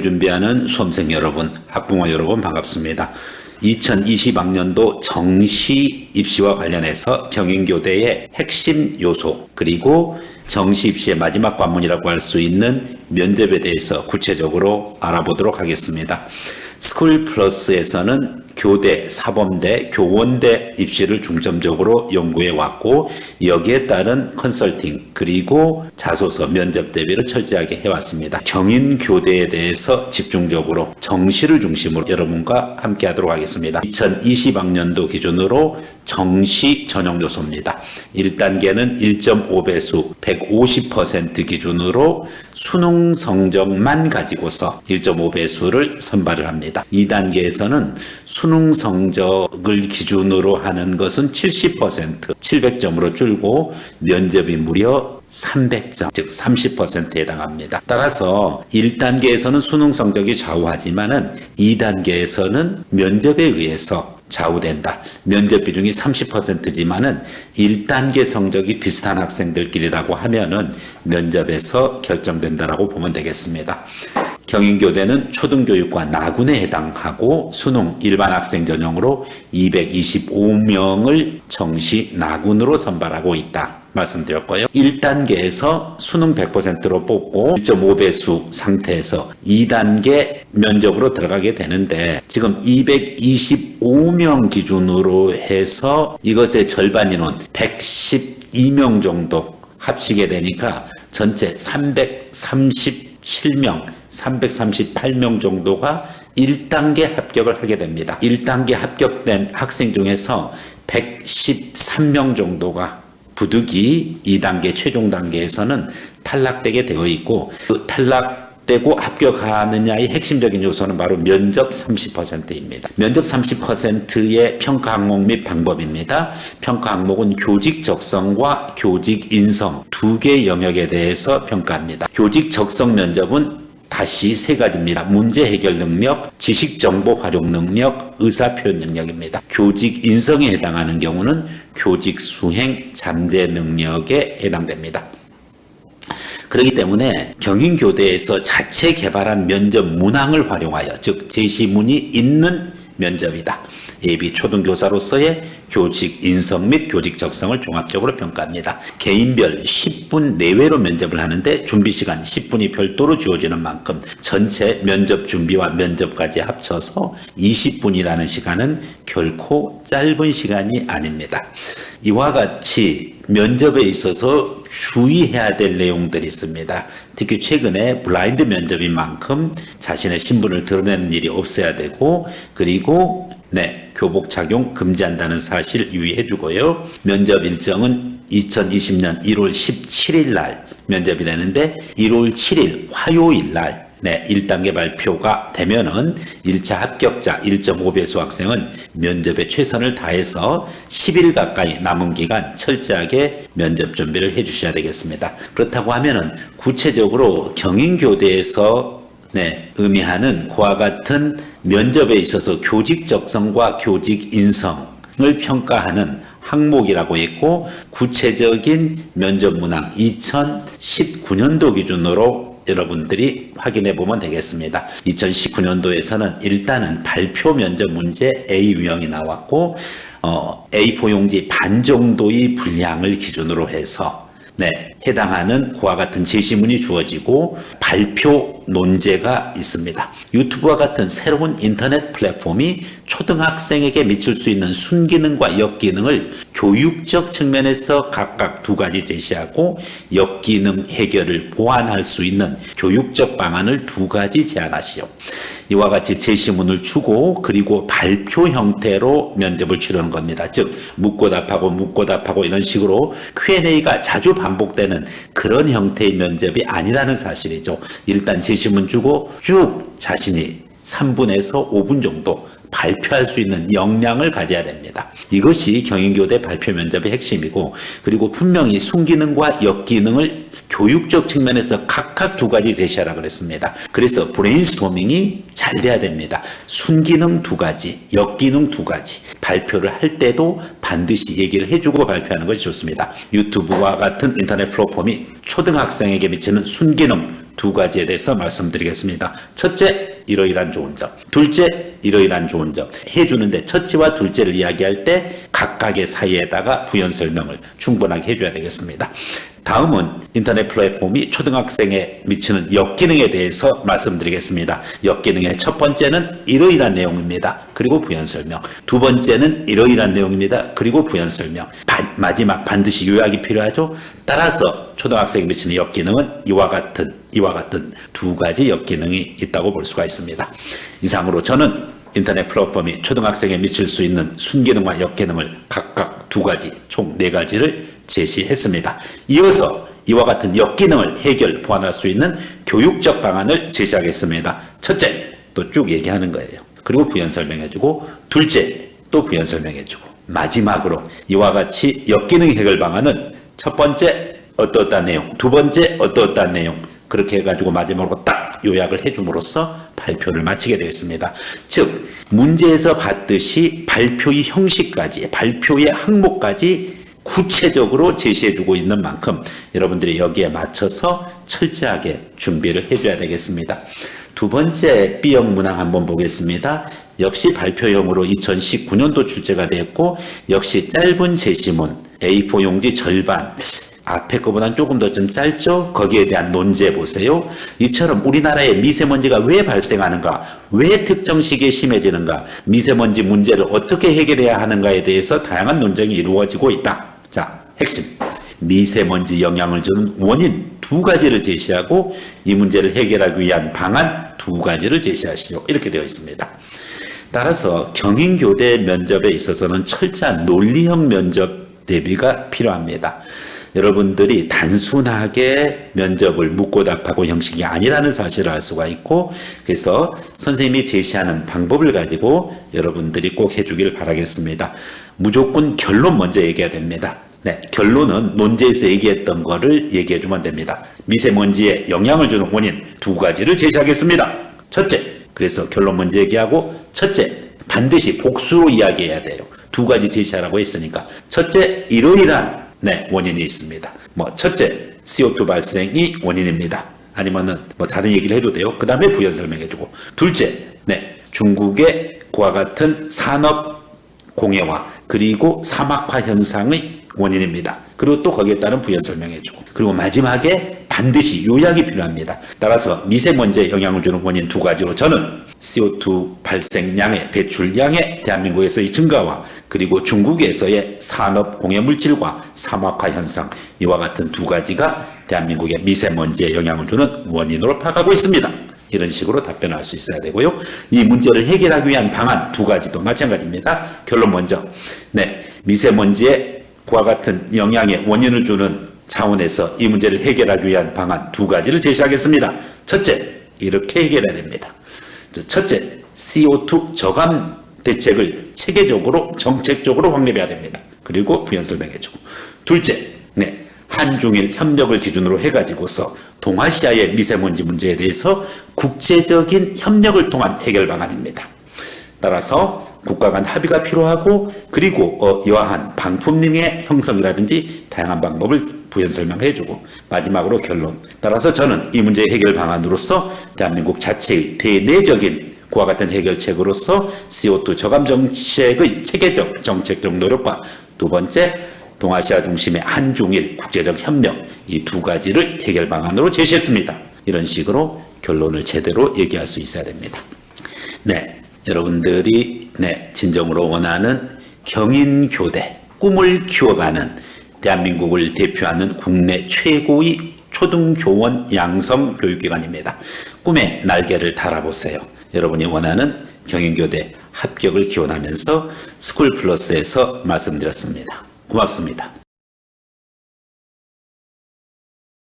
준비하는 수험생 여러분, 학부모 여러분 반갑습니다. 2020학년도 정시 입시와 관련해서 경인교대의 핵심 요소 그리고 정시 입시의 마지막 관문이라고 할 수 있는 면접에 대해서 구체적으로 알아보도록 하겠습니다. 스쿨 플러스에서는 교대, 사범대, 교원대 입시를 중점적으로 연구해 왔고 여기에 따른 컨설팅 그리고 자소서 면접 대비를 철저하게 해왔습니다. 경인교대에 대해서 집중적으로 정시를 중심으로 여러분과 함께 하도록 하겠습니다. 2020학년도 기준으로 정시 전형 요소입니다. 1단계는 1.5배수 150% 기준으로 수능 성적만 가지고서 1.5배수를 선발을 합니다. 2단계에서는 수능 성적을 기준으로 하는 것은 70%, 700점으로 줄고 면접이 무려 300점, 즉 30%에 해당합니다. 따라서 1단계에서는 수능 성적이 좌우하지만은 2단계에서는 면접에 의해서 좌우된다. 면접 비중이 30%지만은 1단계 성적이 비슷한 학생들끼리라고 하면은 면접에서 결정된다라고 보면 되겠습니다. 경인교대는 초등교육과 나군에 해당하고 수능 일반 학생 전형으로 225명을 정시 나군으로 선발하고 있다 말씀드렸고요. 1단계에서 수능 100%로 뽑고 1.5배수 상태에서 2단계 면접으로 들어가게 되는데 지금 225명 기준으로 해서 이것의 절반 인원 112명 정도 합치게 되니까 전체 337명 338명 정도가 1단계 합격을 하게 됩니다. 1단계 합격된 학생 중에서 113명 정도가 부득이 2단계 최종 단계에서는 탈락되게 되어 있고 그 탈락되고 합격하느냐의 핵심적인 요소는 바로 면접 30%입니다. 면접 30%의 평가 항목 및 방법입니다. 평가 항목은 교직 적성과 교직 인성 두 개 영역에 대해서 평가합니다. 교직 적성 면접은 다시 세 가지입니다. 문제 해결 능력, 지식 정보 활용 능력, 의사 표현 능력입니다. 교직 인성에 해당하는 경우는 교직 수행 잠재 능력에 해당됩니다. 그렇기 때문에 경인교대에서 자체 개발한 면접 문항을 활용하여 즉 제시문이 있는 면접이다. 예비 초등교사로서의 교직 인성 및 교직 적성을 종합적으로 평가합니다. 개인별 10분 내외로 면접을 하는데 준비시간 10분이 별도로 주어지는 만큼 전체 면접 준비와 면접까지 합쳐서 20분이라는 시간은 결코 짧은 시간이 아닙니다. 이와 같이 면접에 있어서 주의해야 될 내용들이 있습니다. 특히 최근에 블라인드 면접인 만큼 자신의 신분을 드러내는 일이 없어야 되고 그리고 교복 착용 금지한다는 사실 유의해 주고요. 면접 일정은 2020년 1월 17일 날 면접이 되는데 1월 7일 화요일 날 1단계 발표가 되면은 1차 합격자 1.5배수 학생은 면접에 최선을 다해서 10일 가까이 남은 기간 철저하게 면접 준비를 해 주셔야 되겠습니다. 그렇다고 하면은 구체적으로 경인교대에서 의미하는 그와 같은 면접에 있어서 교직 적성과 교직 인성을 평가하는 항목이라고 했고 구체적인 면접 문항 2019년도 기준으로 여러분들이 확인해 보면 되겠습니다. 2019년도에서는 일단은 발표 면접 문제 A 유형이 나왔고 A4 용지 반 정도의 분량을 기준으로 해서 해당하는 그와 같은 제시문이 주어지고 발표 논제가 있습니다. 유튜브와 같은 새로운 인터넷 플랫폼이 초등학생에게 미칠 수 있는 순기능과 역기능을 교육적 측면에서 각각 두 가지 제시하고 역기능 해결을 보완할 수 있는 교육적 방안을 두 가지 제안하시오. 이와 같이 제시문을 주고 그리고 발표 형태로 면접을 치르는 겁니다. 즉 묻고 답하고 이런 식으로 Q&A가 자주 반복되는 그런 형태의 면접이 아니라는 사실이죠. 일단 제시문 주고 쭉 자신이 3분에서 5분 정도 발표할 수 있는 역량을 가져야 됩니다. 이것이 경인교대 발표 면접의 핵심이고 그리고 분명히 순기능과 역기능을 교육적 측면에서 각각 두 가지 제시하라 그랬습니다. 그래서 브레인스토밍이 잘 돼야 됩니다. 순기능 2가지, 역기능 2가지. 발표를 할 때도 반드시 얘기를 해주고 발표하는 것이 좋습니다. 유튜브와 같은 인터넷 플랫폼이 초등학생에게 미치는 순기능 2가지에 대해서 말씀드리겠습니다. 첫째, 이러이러한 좋은 점. 둘째, 이러이러한 좋은 점. 해주는데 첫째와 둘째를 이야기할 때 각각의 사이에다가 부연 설명을 충분하게 해줘야 되겠습니다. 다음은 인터넷 플랫폼이 초등학생에 미치는 역기능에 대해서 말씀드리겠습니다. 역기능의 첫 번째는 이러이러한 내용입니다. 그리고 부연 설명. 두 번째는 이러이러한 내용입니다. 그리고 부연 설명. 마지막 반드시 요약이 필요하죠. 따라서 초등학생에 미치는 역기능은 이와 같은 2가지 역기능이 있다고 볼 수가 있습니다. 이상으로 저는 인터넷 플랫폼이 초등학생에 미칠 수 있는 순기능과 역기능을 각각 2가지, 총 4가지를 제시했습니다. 이어서 이와 같은 역기능을 해결, 보완할 수 있는 교육적 방안을 제시하겠습니다. 첫째, 또 쭉 얘기하는 거예요. 그리고 부연 설명해주고, 둘째, 또 부연 설명해주고, 마지막으로 이와 같이 역기능 해결 방안은 첫 번째 어떠한 내용, 두 번째 어떠한 내용, 그렇게 해가지고 마지막으로 딱 요약을 해줌으로써 발표를 마치게 되겠습니다. 즉, 문제에서 봤듯이 발표의 형식까지, 발표의 항목까지 구체적으로 제시해주고 있는 만큼 여러분들이 여기에 맞춰서 철저하게 준비를 해줘야 되겠습니다. 두 번째 B형 문항 한번 보겠습니다. 역시 발표형으로 2019년도 출제가 됐고, 역시 짧은 제시문 A4 용지 절반, 앞에 거보다는 조금 더 좀 짧죠? 거기에 대한 논제 보세요. 이처럼 우리나라에 미세먼지가 왜 발생하는가, 왜 특정 시기에 심해지는가, 미세먼지 문제를 어떻게 해결해야 하는가에 대해서 다양한 논쟁이 이루어지고 있다. 자, 핵심. 미세먼지 영향을 주는 원인 2가지를 제시하고 이 문제를 해결하기 위한 방안 2가지를 제시하시오. 이렇게 되어 있습니다. 따라서 경인교대 면접에 있어서는 철저한 논리형 면접 대비가 필요합니다. 여러분들이 단순하게 면접을 묻고 답하고 형식이 아니라는 사실을 알 수가 있고, 그래서 선생님이 제시하는 방법을 가지고 여러분들이 꼭 해주길 바라겠습니다. 무조건 결론 먼저 얘기해야 됩니다. 네, 결론은 논제에서 얘기했던 거를 얘기해주면 됩니다. 미세먼지에 영향을 주는 원인 2가지를 제시하겠습니다. 첫째, 그래서 결론 먼저 얘기하고, 첫째, 반드시 복수로 이야기해야 돼요. 2가지 제시하라고 했으니까. 첫째, 이러이러한 원인이 있습니다. 첫째, CO2 발생이 원인입니다. 아니면은 다른 얘기를 해도 돼요. 그 다음에 부연 설명해주고. 둘째, 중국의 그와 같은 산업 공해화 그리고 사막화 현상의 원인입니다. 그리고 또 거기에 따른 부연 설명해주고. 그리고 마지막에 반드시 요약이 필요합니다. 따라서 미세먼지에 영향을 주는 원인 2가지로 저는 CO2 발생량의 배출량의 대한민국에서의 증가와 그리고 중국에서의 산업 공해물질과 사막화 현상, 이와 같은 2가지가 대한민국의 미세먼지에 영향을 주는 원인으로 파악하고 있습니다. 이런 식으로 답변할 수 있어야 되고요. 이 문제를 해결하기 위한 방안 2가지도 마찬가지입니다. 결론 먼저. 미세먼지에 그와 같은 영향의 원인을 주는 차원에서 이 문제를 해결하기 위한 방안 2가지를 제시하겠습니다. 첫째, 이렇게 해결해야 됩니다. 첫째, CO2 저감 대책을 체계적으로 정책적으로 확립해야 됩니다. 그리고 부연 설명해주고. 둘째, 한중일 협력을 기준으로 해가지고서 동아시아의 미세먼지 문제에 대해서 국제적인 협력을 통한 해결 방안입니다. 따라서 국가 간 합의가 필요하고, 그리고 이러한 방품능의 형성이라든지 다양한 방법을 부연 설명해주고, 마지막으로 결론. 따라서 저는 이 문제의 해결 방안으로서 대한민국 자체의 대내적인 그와 같은 해결책으로서 CO2 저감 정책의 체계적 정책적 노력과, 두 번째, 동아시아 중심의 한중일 국제적 협력, 이 2가지를 해결 방안으로 제시했습니다. 이런 식으로 결론을 제대로 얘기할 수 있어야 됩니다. 여러분들이 진정으로 원하는 경인교대, 꿈을 키워가는 대한민국을 대표하는 국내 최고의 초등교원 양성 교육기관입니다. 꿈의 날개를 달아보세요. 여러분이 원하는 경인교대 합격을 기원하면서 스쿨플러스에서 말씀드렸습니다. 고맙습니다.